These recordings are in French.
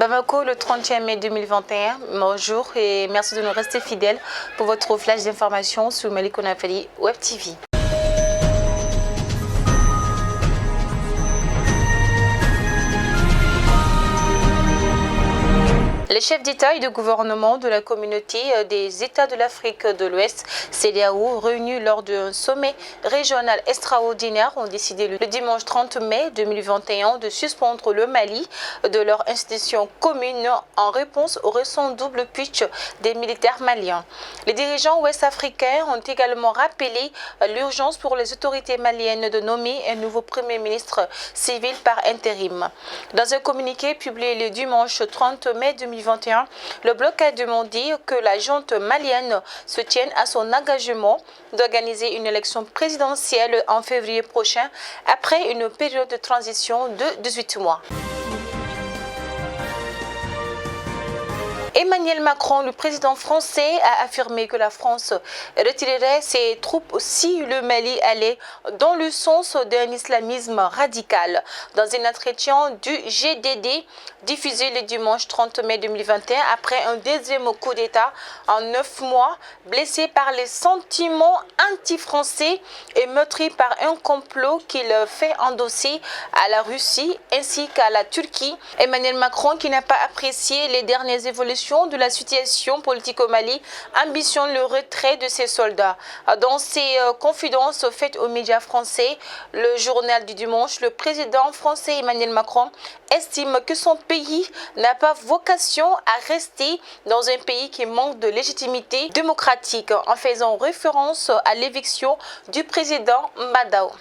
Bamako, le 31 mai 2021. Bonjour et merci de nous rester fidèles pour votre flash d'information sur Mali Konafali Web TV. Les chefs d'État et de gouvernement de la communauté des États de l'Afrique de l'Ouest, CEDEAO, réunis lors d'un sommet régional extraordinaire, ont décidé le dimanche 30 mai 2021 de suspendre le Mali de leur institution commune en réponse au récent double putsch des militaires maliens. Les dirigeants ouest-africains ont également rappelé l'urgence pour les autorités maliennes de nommer un nouveau Premier ministre civil par intérim. Dans un communiqué publié le dimanche 30 mai 2021, le bloc a demandé que la junte malienne se tienne à son engagement d'organiser une élection présidentielle en février prochain après une période de transition de 18 mois. Emmanuel Macron, le président français, a affirmé que la France retirerait ses troupes si le Mali allait dans le sens d'un islamisme radical. Dans un entretien du GDD diffusé le dimanche 30 mai 2021, après un deuxième coup d'État en 9 mois, blessé par les sentiments anti-français et meurtri par un complot qu'il fait endosser à la Russie ainsi qu'à la Turquie, Emmanuel Macron, qui n'a pas apprécié les dernières évolutions de la situation politique au Mali, ambitionne le retrait de ses soldats. Dans ses confidences faites aux médias français, le journal du dimanche, le président français Emmanuel Macron estime que son pays n'a pas vocation à rester dans un pays qui manque de légitimité démocratique, en faisant référence à l'éviction du président Madao.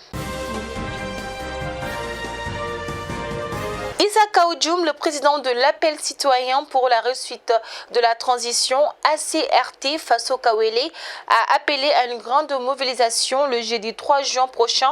Issa Kaoudjoum, le président de l'appel citoyen pour la réussite de la transition ACRT face au Kawele, a appelé à une grande mobilisation le jeudi 3 juin prochain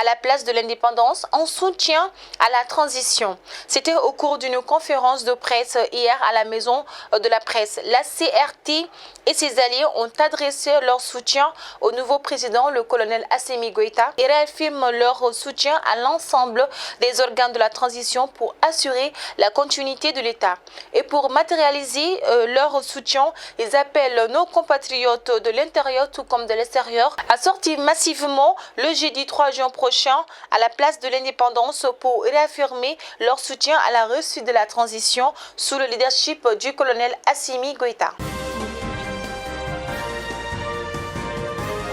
à la place de l'Indépendance en soutien à la transition. C'était au cours d'une conférence de presse hier à la Maison de la Presse. L'ACRT et ses alliés ont adressé leur soutien au nouveau président, le colonel Assimi Goïta, et réaffirment leur soutien à l'ensemble des organes de la transition pour assurer la continuité de l'État. Et pour matérialiser leur soutien, ils appellent nos compatriotes de l'intérieur tout comme de l'extérieur à sortir massivement le jeudi 3 juin prochain à la place de l'Indépendance pour réaffirmer leur soutien à la réussite de la transition sous le leadership du colonel Assimi Goïta.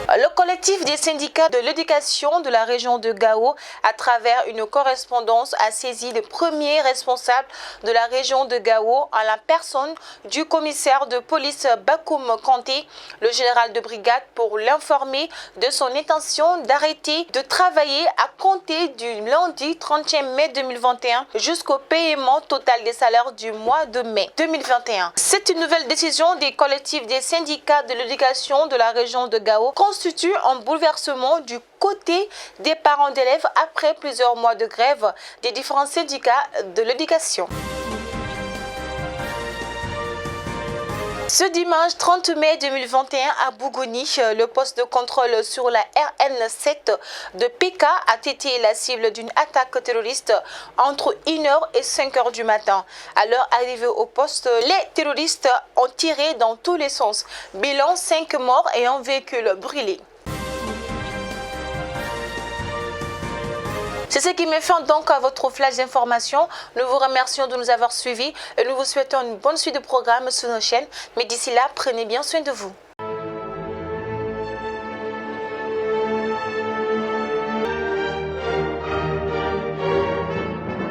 Le collectif des syndicats de l'éducation de la région de Gao, à travers une correspondance, a saisi le premier responsable de la région de Gao en la personne du commissaire de police Bakoum Kanté, le général de brigade, pour l'informer de son intention d'arrêter de travailler à compter du lundi 31 mai 2021 jusqu'au paiement total des salaires du mois de mai 2021. Cette nouvelle décision des collectifs des syndicats de l'éducation de la région de Gao constitue un bouleversement du côté des parents d'élèves après plusieurs mois de grève des différents syndicats de l'éducation. Ce dimanche 30 mai 2021 à Bougouni, le poste de contrôle sur la RN7 de PK a été la cible d'une attaque terroriste entre 1h et 5h du matin. À leur arrivée au poste, les terroristes ont tiré dans tous les sens. Bilan 5 morts et un véhicule brûlé. C'est ce qui met fin donc à votre flash d'information. Nous vous remercions de nous avoir suivis et nous vous souhaitons une bonne suite de programmes sur nos chaînes. Mais d'ici là, prenez bien soin de vous.